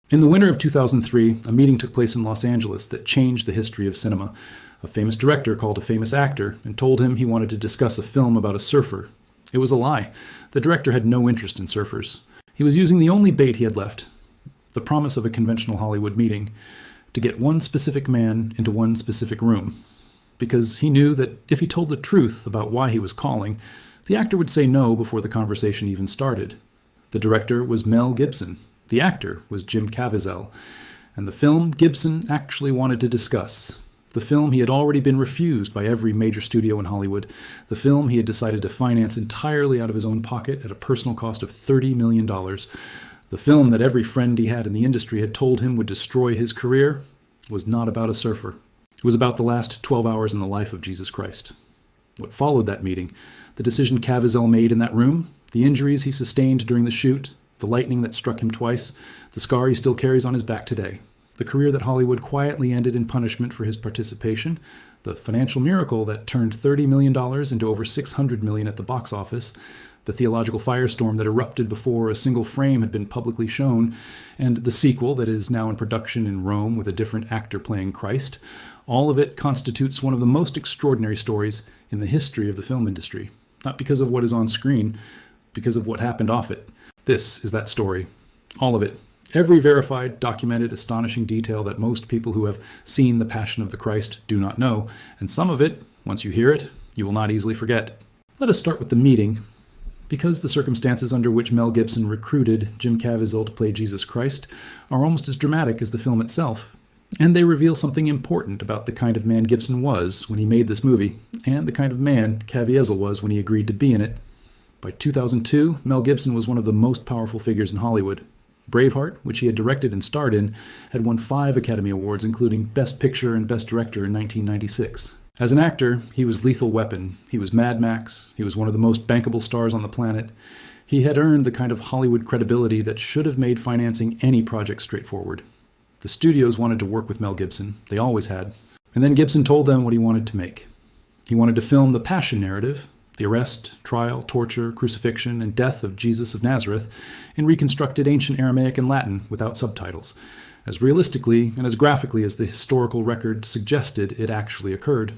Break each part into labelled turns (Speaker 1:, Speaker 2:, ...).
Speaker 1: In the winter of 2003, a meeting took place in Los Angeles that changed the history of cinema. A famous director called a famous actor and told him he wanted to discuss a film about a surfer. It was a lie. The director had no interest in surfers. He was using the only bait he had left, the promise of a conventional Hollywood meeting, to get one specific man into one specific room. Because he knew that if he told the truth about why he was calling, the actor would say no before the conversation even started. The director was Mel Gibson. The actor was Jim Caviezel. And the film Gibson actually wanted to discuss. The film he had already been refused by every major studio in Hollywood. The film he had decided to finance entirely out of his own pocket at a personal cost of $30 million. The film that every friend he had in the industry had told him would destroy his career was not about a surfer. It was about the last 12 hours in the life of Jesus Christ. What followed that meeting, the decision Caviezel made in that room, the injuries he sustained during the shoot, the lightning that struck him twice, the scar he still carries on his back today, the career that Hollywood quietly ended in punishment for his participation, the financial miracle that turned $30 million into over $600 million at the box office, the theological firestorm that erupted before a single frame had been publicly shown, and the sequel that is now in production in Rome with a different actor playing Christ, all of it constitutes one of the most extraordinary stories in the history of the film industry, not because of what is on screen, because of what happened off it. This is that story. All of it. Every verified, documented, astonishing detail that most people who have seen the Passion of the Christ do not know, and some of it, once you hear it, you will not easily forget. Let us start with the meeting. Because the circumstances under which Mel Gibson recruited Jim Caviezel to play Jesus Christ are almost as dramatic as the film itself, and they reveal something important about the kind of man Gibson was when he made this movie, and the kind of man Caviezel was when he agreed to be in it. By 2002, Mel Gibson was one of the most powerful figures in Hollywood. Braveheart, which he had directed and starred in, had won 5 Academy Awards, including Best Picture and Best Director in 1996. As an actor, he was Lethal Weapon. He was Mad Max. He was one of the most bankable stars on the planet. He had earned the kind of Hollywood credibility that should have made financing any project straightforward. The studios wanted to work with Mel Gibson. They always had. And then Gibson told them what he wanted to make. He wanted to film the Passion narrative, the arrest, trial, torture, crucifixion, and death of Jesus of Nazareth, in reconstructed ancient Aramaic and Latin without subtitles, as realistically and as graphically as the historical record suggested it actually occurred.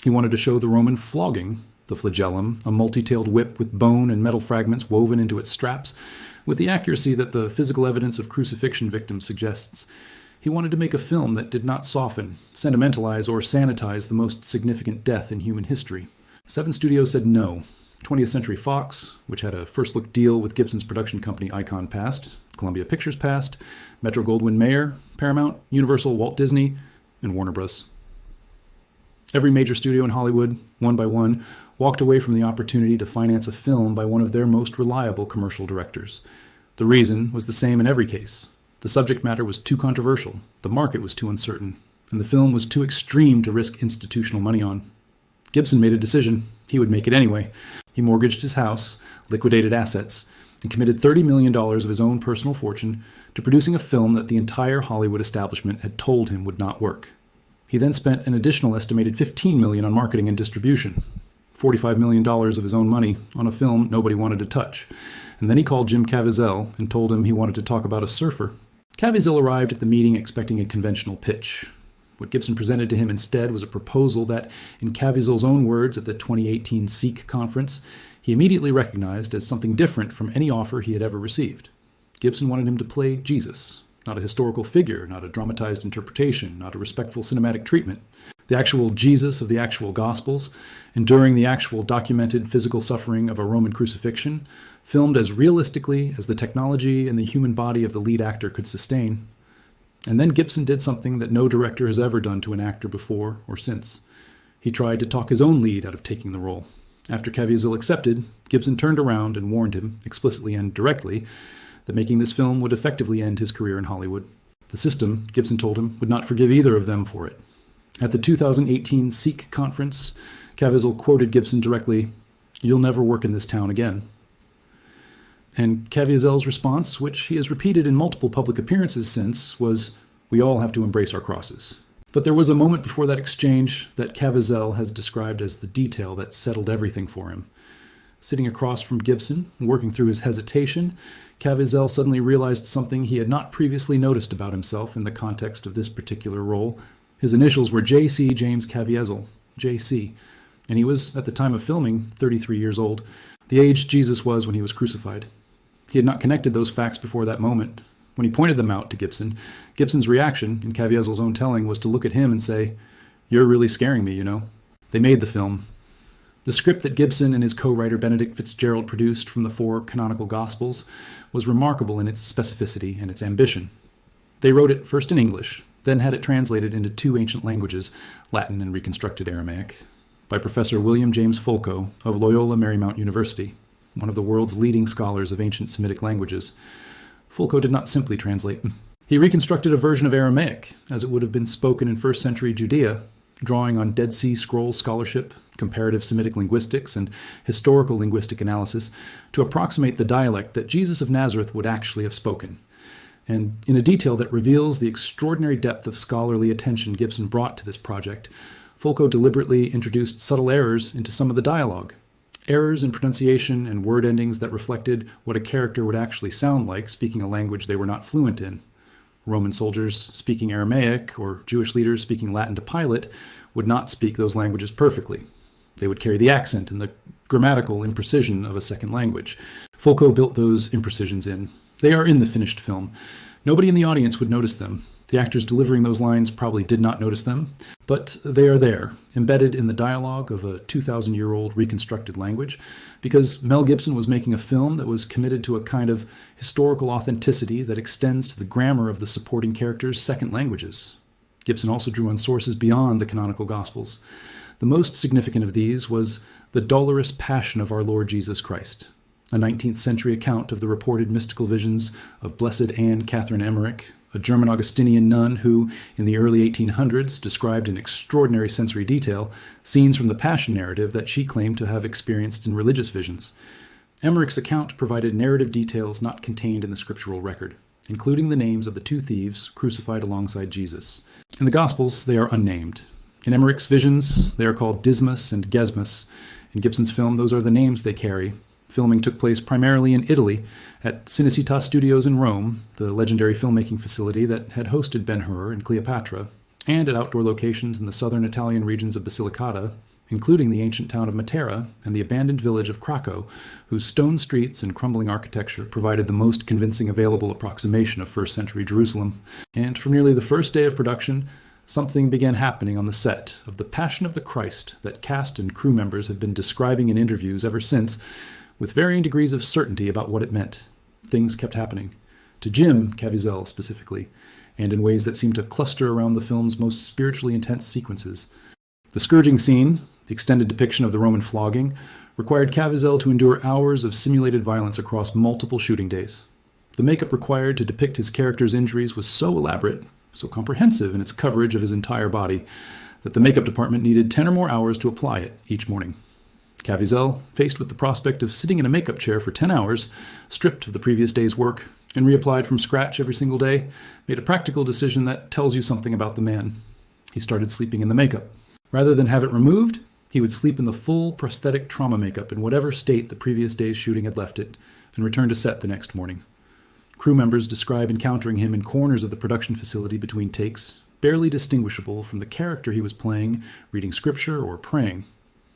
Speaker 1: He wanted to show the Roman flogging, the flagellum, a multi-tailed whip with bone and metal fragments woven into its straps, with the accuracy that the physical evidence of crucifixion victims suggests. He wanted to make a film that did not soften, sentimentalize, or sanitize the most significant death in human history. 7 studios said no. 20th Century Fox, which had a first-look deal with Gibson's production company Icon, passed. Columbia Pictures passed. Metro-Goldwyn-Mayer, Paramount, Universal, Walt Disney, and Warner Bros. Every major studio in Hollywood, one by one, walked away from the opportunity to finance a film by one of their most reliable commercial directors. The reason was the same in every case. The subject matter was too controversial, the market was too uncertain, and the film was too extreme to risk institutional money on. Gibson made a decision. He would make it anyway. He mortgaged his house, liquidated assets, and committed $30 million of his own personal fortune to producing a film that the entire Hollywood establishment had told him would not work. He then spent an additional estimated $15 million on marketing and distribution, $45 million of his own money on a film nobody wanted to touch. And then he called Jim Caviezel and told him he wanted to talk about a surfer. Caviezel arrived at the meeting expecting a conventional pitch. What Gibson presented to him instead was a proposal that, in Caviezel's own words at the 2018 Seek conference, he immediately recognized as something different from any offer he had ever received. Gibson wanted him to play Jesus, not a historical figure, not a dramatized interpretation, not a respectful cinematic treatment. The actual Jesus of the actual Gospels, enduring the actual documented physical suffering of a Roman crucifixion, filmed as realistically as the technology and the human body of the lead actor could sustain. And then Gibson did something that no director has ever done to an actor before or since. He tried to talk his own lead out of taking the role. After Caviezel accepted, Gibson turned around and warned him, explicitly and directly, that making this film would effectively end his career in Hollywood. The system, Gibson told him, would not forgive either of them for it. At the 2018 Seek conference, Caviezel quoted Gibson directly, "You'll never work in this town again." And Caviezel's response, which he has repeated in multiple public appearances since, was, "We all have to embrace our crosses." But there was a moment before that exchange that Caviezel has described as the detail that settled everything for him. Sitting across from Gibson, working through his hesitation, Caviezel suddenly realized something he had not previously noticed about himself in the context of this particular role. His initials were J.C. James Caviezel, J.C., and he was, at the time of filming, 33 years old, the age Jesus was when he was crucified. He had not connected those facts before that moment. When he pointed them out to Gibson, Gibson's reaction, in Caviezel's own telling, was to look at him and say, "You're really scaring me, you know." They made the film. The script that Gibson and his co-writer Benedict Fitzgerald produced from the 4 canonical Gospels was remarkable in its specificity and its ambition. They wrote it first in English, then had it translated into 2 ancient languages, Latin and reconstructed Aramaic, by Professor William James Fulco of Loyola Marymount University, one of the world's leading scholars of ancient Semitic languages. Fulco did not simply translate. He reconstructed a version of Aramaic, as it would have been spoken in first century Judea, drawing on Dead Sea Scrolls scholarship, comparative Semitic linguistics, and historical linguistic analysis to approximate the dialect that Jesus of Nazareth would actually have spoken. And in a detail that reveals the extraordinary depth of scholarly attention Gibson brought to this project, Fulco deliberately introduced subtle errors into some of the dialogue. Errors in pronunciation and word endings that reflected what a character would actually sound like speaking a language they were not fluent in. Roman soldiers speaking Aramaic or Jewish leaders speaking Latin to Pilate would not speak those languages perfectly. They would carry the accent and the grammatical imprecision of a second language. Fulco built those imprecisions in. They are in the finished film. Nobody in the audience would notice them. The actors delivering those lines probably did not notice them, but they are there, embedded in the dialogue of a 2,000-year-old reconstructed language, because Mel Gibson was making a film that was committed to a kind of historical authenticity that extends to the grammar of the supporting characters' second languages. Gibson also drew on sources beyond the canonical Gospels. The most significant of these was the dolorous passion of our Lord Jesus Christ, a 19th century account of the reported mystical visions of Blessed Anne Catherine Emmerich, a German Augustinian nun who, in the early 1800s, described in extraordinary sensory detail scenes from the Passion narrative that she claimed to have experienced in religious visions. Emmerich's account provided narrative details not contained in the scriptural record, including the names of the 2 thieves crucified alongside Jesus. In the Gospels, they are unnamed. In Emmerich's visions, they are called Dismas and Gesmas. In Gibson's film, those are the names they carry. Filming took place primarily in Italy, at Cinecittà Studios in Rome, the legendary filmmaking facility that had hosted Ben-Hur and Cleopatra, and at outdoor locations in the southern Italian regions of Basilicata, including the ancient town of Matera and the abandoned village of Krakow, whose stone streets and crumbling architecture provided the most convincing available approximation of first-century Jerusalem. And from nearly the first day of production, something began happening on the set of The Passion of the Christ that cast and crew members have been describing in interviews ever since, with varying degrees of certainty about what it meant. Things kept happening, to Jim Caviezel specifically, and in ways that seemed to cluster around the film's most spiritually intense sequences. The scourging scene, the extended depiction of the Roman flogging, required Caviezel to endure hours of simulated violence across multiple shooting days. The makeup required to depict his character's injuries was so elaborate, so comprehensive in its coverage of his entire body, that the makeup department needed 10 or more hours to apply it each morning. Caviezel, faced with the prospect of sitting in a makeup chair for 10 hours, stripped of the previous day's work, and reapplied from scratch every single day, made a practical decision that tells you something about the man. He started sleeping in the makeup. Rather than have it removed, he would sleep in the full prosthetic trauma makeup in whatever state the previous day's shooting had left it, and return to set the next morning. Crew members describe encountering him in corners of the production facility between takes, barely distinguishable from the character he was playing, reading scripture or praying.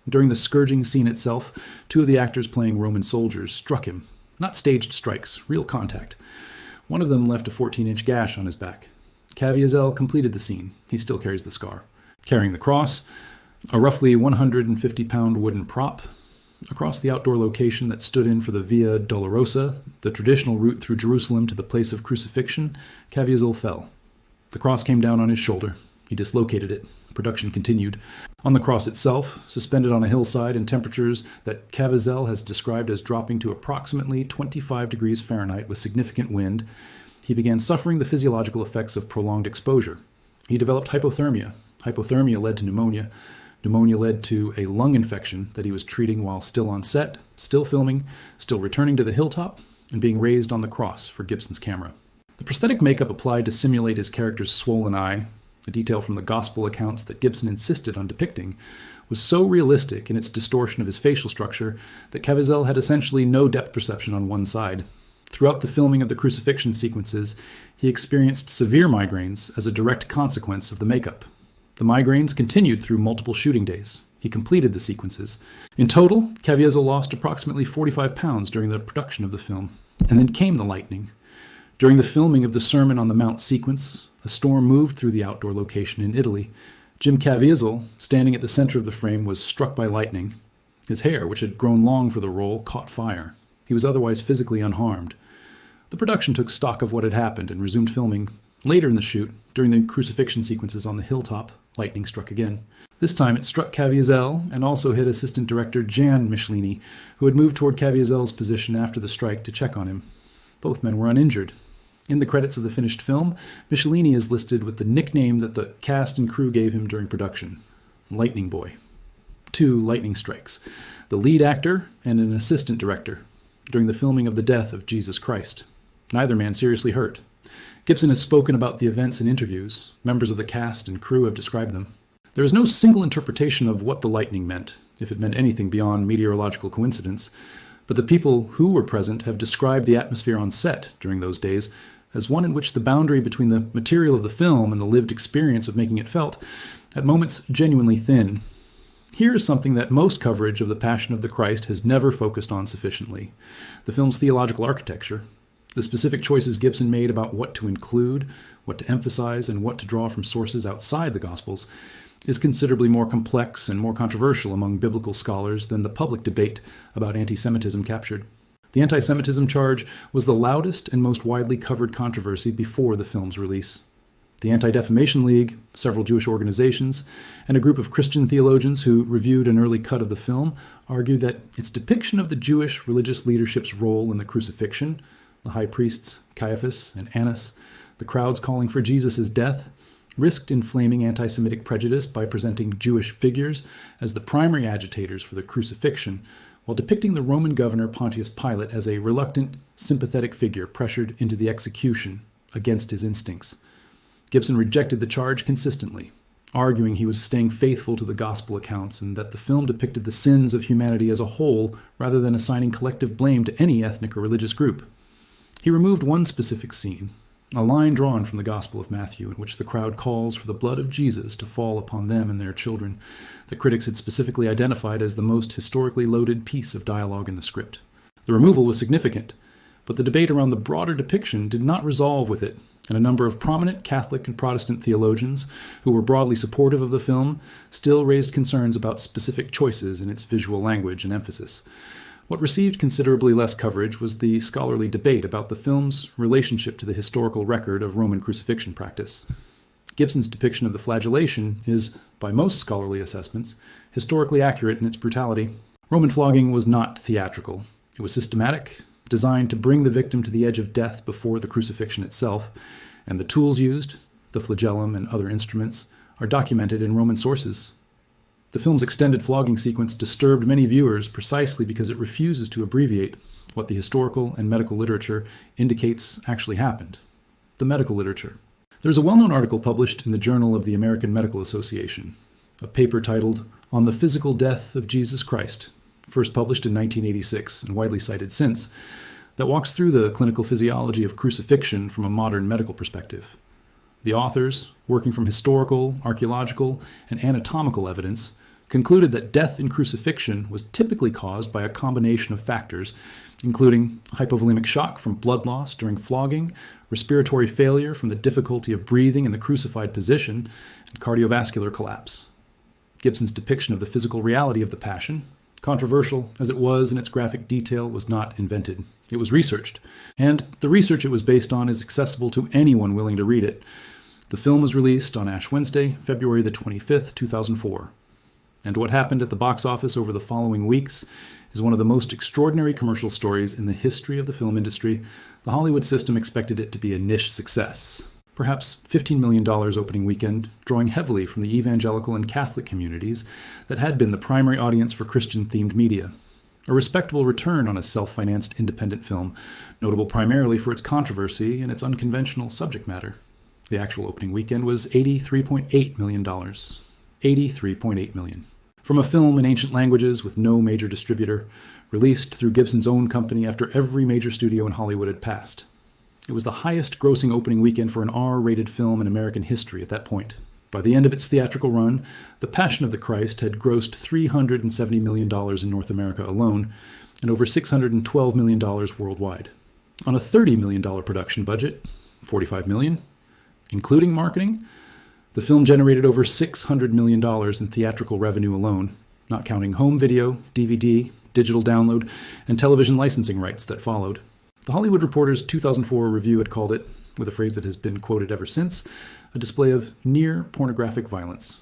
Speaker 1: During the scourging scene itself, 2 of the actors playing Roman soldiers struck him. Not staged strikes, real contact. One of them left a 14-inch gash on his back. Caviezel completed the scene. He still carries the scar. Carrying the cross, a roughly 150-pound wooden prop, across the outdoor location that stood in for the Via Dolorosa, the traditional route through Jerusalem to the place of crucifixion, Caviezel fell. The cross came down on his shoulder. He dislocated it. Production continued. On the cross itself, suspended on a hillside in temperatures that Caviezel has described as dropping to approximately 25 degrees Fahrenheit with significant wind, he began suffering the physiological effects of prolonged exposure. He developed hypothermia. Hypothermia led to pneumonia. Pneumonia led to a lung infection that he was treating while still on set, still filming, still returning to the hilltop, and being raised on the cross for Gibson's camera. The prosthetic makeup applied to simulate his character's swollen eye, a detail from the gospel accounts that Gibson insisted on depicting, was so realistic in its distortion of his facial structure that Caviezel had essentially no depth perception on one side. Throughout the filming of the crucifixion sequences, he experienced severe migraines as a direct consequence of the makeup. The migraines continued through multiple shooting days. He completed the sequences. In total, Caviezel lost approximately 45 pounds during the production of the film. And then came the lightning. During the filming of the Sermon on the Mount sequence, a storm moved through the outdoor location in Italy. Jim Caviezel, standing at the center of the frame, was struck by lightning. His hair, which had grown long for the role, caught fire. He was otherwise physically unharmed. The production took stock of what had happened and resumed filming. Later in the shoot, during the crucifixion sequences on the hilltop, lightning struck again. This time it struck Caviezel and also hit assistant director Jan Michelini, who had moved toward Caviezel's position after the strike to check on him. Both men were uninjured. In the credits of the finished film, Michelini is listed with the nickname that the cast and crew gave him during production, Lightning Boy. 2 lightning strikes, the lead actor and an assistant director, during the filming of the death of Jesus Christ. Neither man seriously hurt. Gibson has spoken about the events in interviews. Members of the cast and crew have described them. There is no single interpretation of what the lightning meant, if it meant anything beyond meteorological coincidence, but the people who were present have described the atmosphere on set during those days as one in which the boundary between the material of the film and the lived experience of making it felt, at moments, genuinely thin. Here is something that most coverage of the Passion of the Christ has never focused on sufficiently: the film's theological architecture. The specific choices Gibson made about what to include, what to emphasize, and what to draw from sources outside the Gospels is considerably more complex and more controversial among biblical scholars than the public debate about anti-Semitism captured. The anti-Semitism charge was the loudest and most widely covered controversy before the film's release. The Anti-Defamation League, several Jewish organizations, and a group of Christian theologians who reviewed an early cut of the film argued that its depiction of the Jewish religious leadership's role in the crucifixion, the high priests Caiaphas and Annas, the crowds calling for Jesus' death, risked inflaming anti-Semitic prejudice by presenting Jewish figures as the primary agitators for the crucifixion, while depicting the Roman governor Pontius Pilate as a reluctant, sympathetic figure pressured into the execution against his instincts. Gibson rejected the charge consistently, arguing he was staying faithful to the gospel accounts and that the film depicted the sins of humanity as a whole rather than assigning collective blame to any ethnic or religious group. He removed one specific scene, a line drawn from the Gospel of Matthew in which the crowd calls for the blood of Jesus to fall upon them and their children, that critics had specifically identified as the most historically loaded piece of dialogue in the script. The removal was significant, but the debate around the broader depiction did not resolve with it, and a number of prominent Catholic and Protestant theologians who were broadly supportive of the film still raised concerns about specific choices in its visual language and emphasis. What received considerably less coverage was the scholarly debate about the film's relationship to the historical record of Roman crucifixion practice. Gibson's depiction of the flagellation is, by most scholarly assessments, historically accurate in its brutality. Roman flogging was not theatrical. It was systematic, designed to bring the victim to the edge of death before the crucifixion itself, and the tools used, the flagellum and other instruments, are documented in Roman sources. The film's extended flogging sequence disturbed many viewers precisely because it refuses to abbreviate what the historical and medical literature indicates actually happened. The medical literature. There's a well-known article published in the Journal of the American Medical Association, a paper titled On the Physical Death of Jesus Christ, first published in 1986 and widely cited since, that walks through the clinical physiology of crucifixion from a modern medical perspective. The authors, working from historical, archaeological, and anatomical evidence, concluded that death in crucifixion was typically caused by a combination of factors, including hypovolemic shock from blood loss during flogging, respiratory failure from the difficulty of breathing in the crucified position, and cardiovascular collapse. Gibson's depiction of the physical reality of the Passion, controversial as it was in its graphic detail, was not invented. It was researched, and the research it was based on is accessible to anyone willing to read it. The film was released on Ash Wednesday, February the 25th, 2004. And what happened at the box office over the following weeks is one of the most extraordinary commercial stories in the history of the film industry. The Hollywood system expected it to be a niche success. Perhaps $15 million opening weekend, drawing heavily from the evangelical and Catholic communities that had been the primary audience for Christian-themed media. A respectable return on a self-financed independent film, notable primarily for its controversy and its unconventional subject matter. The actual opening weekend was $83.8 million. $83.8 million. From a film in ancient languages with no major distributor, released through Gibson's own company after every major studio in Hollywood had passed. It was the highest grossing opening weekend for an R-rated film in American history at that point. By the end of its theatrical run, The Passion of the Christ had grossed $370 million in North America alone, and over $612 million worldwide. On a $30 million production budget, $45 million, including marketing, the film generated over $600 million in theatrical revenue alone, not counting home video, DVD, digital download, and television licensing rights that followed. The Hollywood Reporter's 2004 review had called it, with a phrase that has been quoted ever since, a display of near pornographic violence.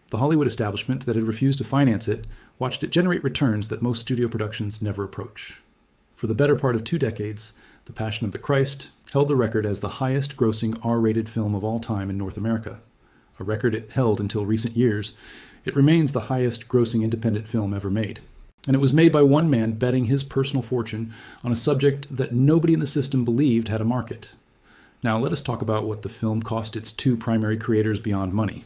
Speaker 1: The Hollywood establishment that had refused to finance it watched it generate returns that most studio productions never approach. For the better part of 2 decades, The Passion of the Christ held the record as the highest-grossing R-rated film of all time in North America, a record it held until recent years. It remains the highest-grossing independent film ever made. And it was made by one man betting his personal fortune on a subject that nobody in the system believed had a market. Now let us talk about what the film cost its 2 primary creators beyond money.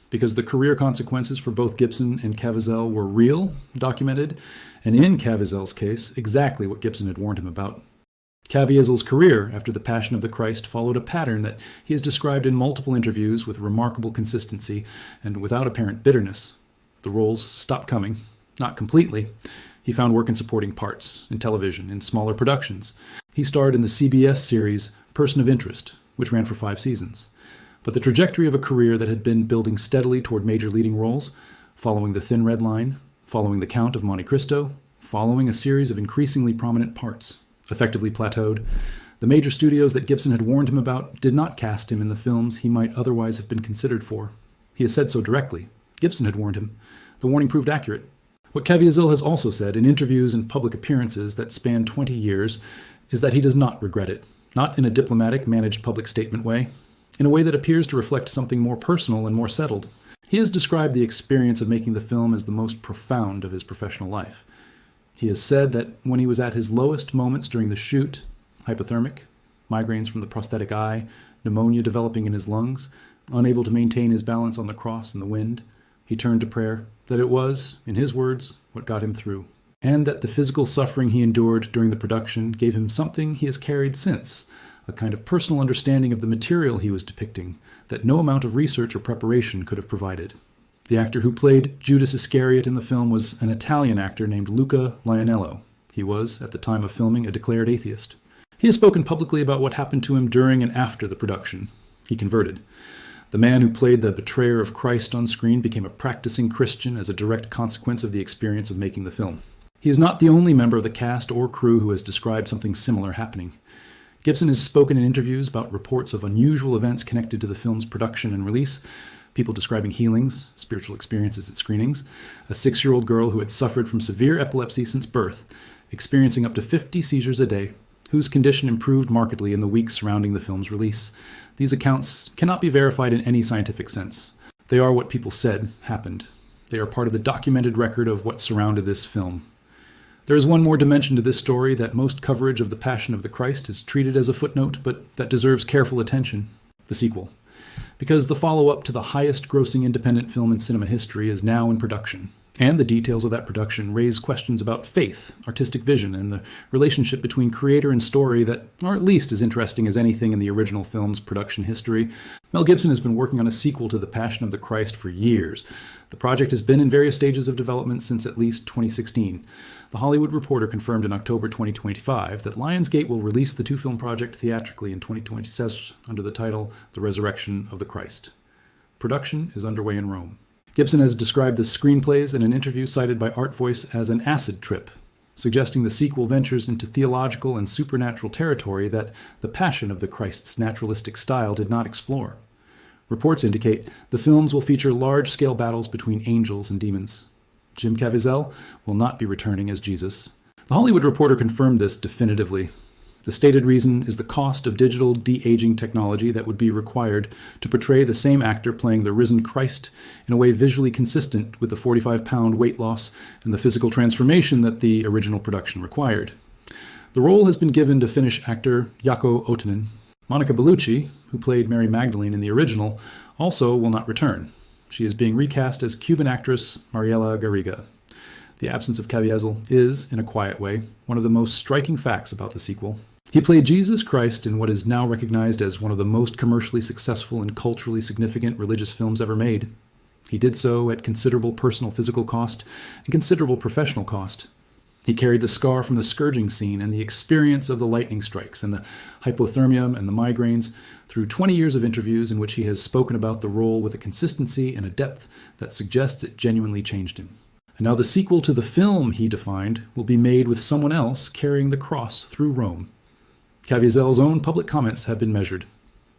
Speaker 1: Because the career consequences for both Gibson and Caviezel were real, documented, and in Caviezel's case, exactly what Gibson had warned him about. Caviezel's career after The Passion of the Christ followed a pattern that he has described in multiple interviews with remarkable consistency and without apparent bitterness. The roles stopped coming, not completely. He found work in supporting parts, in television, in smaller productions. He starred in the CBS series Person of Interest, which ran for 5 seasons. But the trajectory of a career that had been building steadily toward major leading roles, following The Thin Red Line, following The Count of Monte Cristo, following a series of increasingly prominent parts, effectively plateaued. The major studios that Gibson had warned him about did not cast him in the films he might otherwise have been considered for. He has said so directly. Gibson had warned him. The warning proved accurate. What Caviezel has also said in interviews and public appearances that span 20 years is that he does not regret it, not in a diplomatic, managed public statement way, in a way that appears to reflect something more personal and more settled. He has described the experience of making the film as the most profound of his professional life. He has said that when he was at his lowest moments during the shoot, hypothermic, migraines from the prosthetic eye, pneumonia developing in his lungs, unable to maintain his balance on the cross in the wind, he turned to prayer, that it was, in his words, what got him through, and that the physical suffering he endured during the production gave him something he has carried since, a kind of personal understanding of the material he was depicting that no amount of research or preparation could have provided. The actor who played Judas Iscariot in the film was an Italian actor named Luca Lionello. He was, at the time of filming, a declared atheist. He has spoken publicly about what happened to him during and after the production. He converted. The man who played the betrayer of Christ on screen became a practicing Christian as a direct consequence of the experience of making the film. He is not the only member of the cast or crew who has described something similar happening. Gibson has spoken in interviews about reports of unusual events connected to the film's production and release, people describing healings, spiritual experiences at screenings, a 6-year-old girl who had suffered from severe epilepsy since birth, experiencing up to 50 seizures a day, whose condition improved markedly in the weeks surrounding the film's release. These accounts cannot be verified in any scientific sense. They are what people said happened. They are part of the documented record of what surrounded this film. There is one more dimension to this story that most coverage of The Passion of the Christ is treated as a footnote, but that deserves careful attention: the sequel. Because the follow-up to the highest-grossing independent film in cinema history is now in production, and the details of that production raise questions about faith, artistic vision, and the relationship between creator and story that are at least as interesting as anything in the original film's production history. Mel Gibson has been working on a sequel to The Passion of the Christ for years. The project has been in various stages of development since at least 2016. The Hollywood Reporter confirmed in October 2025 that Lionsgate will release the 2-film project theatrically in 2026 under the title The Resurrection of the Christ. Production is underway in Rome. Gibson has described the screenplays in an interview cited by Art Voice as an acid trip, suggesting the sequel ventures into theological and supernatural territory that The Passion of the Christ's naturalistic style did not explore. Reports indicate the films will feature large-scale battles between angels and demons. Jim Caviezel will not be returning as Jesus. The Hollywood Reporter confirmed this definitively. The stated reason is the cost of digital de-aging technology that would be required to portray the same actor playing the risen Christ in a way visually consistent with the 45-pound weight loss and the physical transformation that the original production required. The role has been given to Finnish actor Jaakko Ootinen. Monica Bellucci, who played Mary Magdalene in the original, also will not return. She is being recast as Cuban actress Mariela Garriga. The absence of Caviezel is, in a quiet way, one of the most striking facts about the sequel. He played Jesus Christ in what is now recognized as one of the most commercially successful and culturally significant religious films ever made. He did so at considerable personal physical cost and considerable professional cost. He carried the scar from the scourging scene and the experience of the lightning strikes and the hypothermia and the migraines through 20 years of interviews in which he has spoken about the role with a consistency and a depth that suggests it genuinely changed him. And now the sequel to the film he defined will be made with someone else carrying the cross through Rome. Caviezel's own public comments have been measured.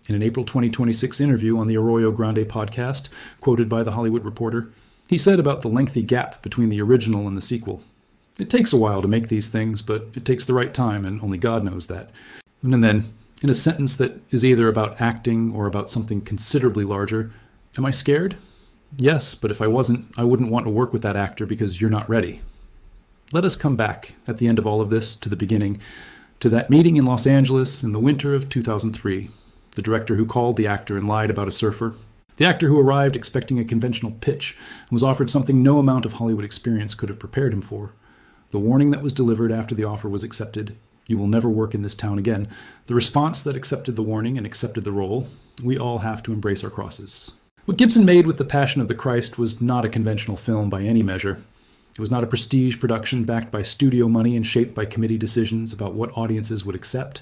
Speaker 1: In an April 2026 interview on the Arroyo Grande podcast, quoted by The Hollywood Reporter, he said about the lengthy gap between the original and the sequel, "It takes a while to make these things, but it takes the right time, and only God knows that." And then, in a sentence that is either about acting or about something considerably larger, "Am I scared? Yes, but if I wasn't, I wouldn't want to work with that actor because you're not ready." Let us come back, at the end of all of this, to the beginning, to that meeting in Los Angeles in the winter of 2003. The director who called the actor and lied about a surfer. The actor who arrived expecting a conventional pitch and was offered something no amount of Hollywood experience could have prepared him for. The warning that was delivered after the offer was accepted, "You will never work in this town again." The response that accepted the warning and accepted the role, "We all have to embrace our crosses." What Gibson made with The Passion of the Christ was not a conventional film by any measure. It was not a prestige production backed by studio money and shaped by committee decisions about what audiences would accept.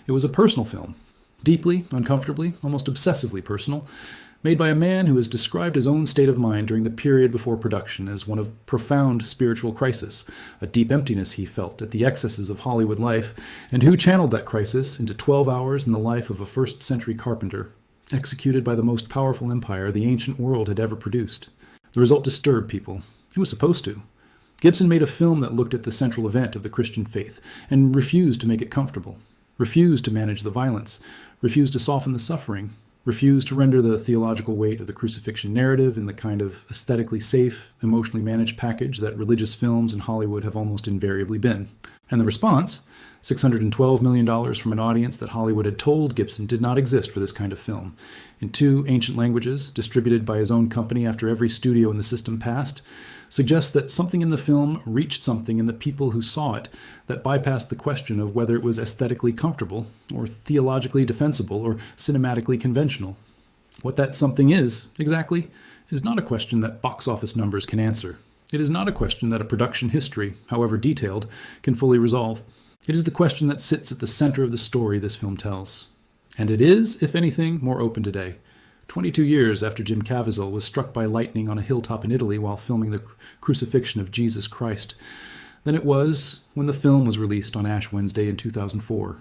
Speaker 1: It was a personal film, deeply, uncomfortably, almost obsessively personal, made by a man who has described his own state of mind during the period before production as one of profound spiritual crisis, a deep emptiness he felt at the excesses of Hollywood life, and who channeled that crisis into 12 hours in the life of a first-century carpenter, executed by the most powerful empire the ancient world had ever produced. The result disturbed people. It was supposed to. Gibson made a film that looked at the central event of the Christian faith and refused to make it comfortable, refused to manage the violence, refused to soften the suffering, refused to render the theological weight of the crucifixion narrative in the kind of aesthetically safe, emotionally managed package that religious films in Hollywood have almost invariably been. And the response? $612 million from an audience that Hollywood had told Gibson did not exist for this kind of film. In 2 ancient languages, distributed by his own company after every studio in the system passed, suggests that something in the film reached something in the people who saw it that bypassed the question of whether it was aesthetically comfortable, or theologically defensible, or cinematically conventional. What that something is, exactly, is not a question that box office numbers can answer. It is not a question that a production history, however detailed, can fully resolve. It is the question that sits at the center of the story this film tells. And it is, if anything, more open today. 22 years after Jim Caviezel was struck by lightning on a hilltop in Italy while filming the crucifixion of Jesus Christ, than it was when the film was released on Ash Wednesday in 2004.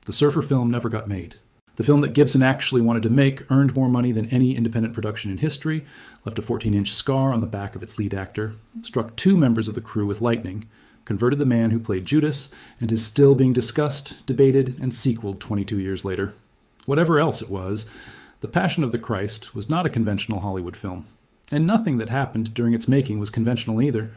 Speaker 1: The surfer film never got made. The film that Gibson actually wanted to make earned more money than any independent production in history, left a 14-inch scar on the back of its lead actor, struck 2 members of the crew with lightning, converted the man who played Judas, and is still being discussed, debated, and sequeled 22 years later. Whatever else it was, The Passion of the Christ was not a conventional Hollywood film. And nothing that happened during its making was conventional either.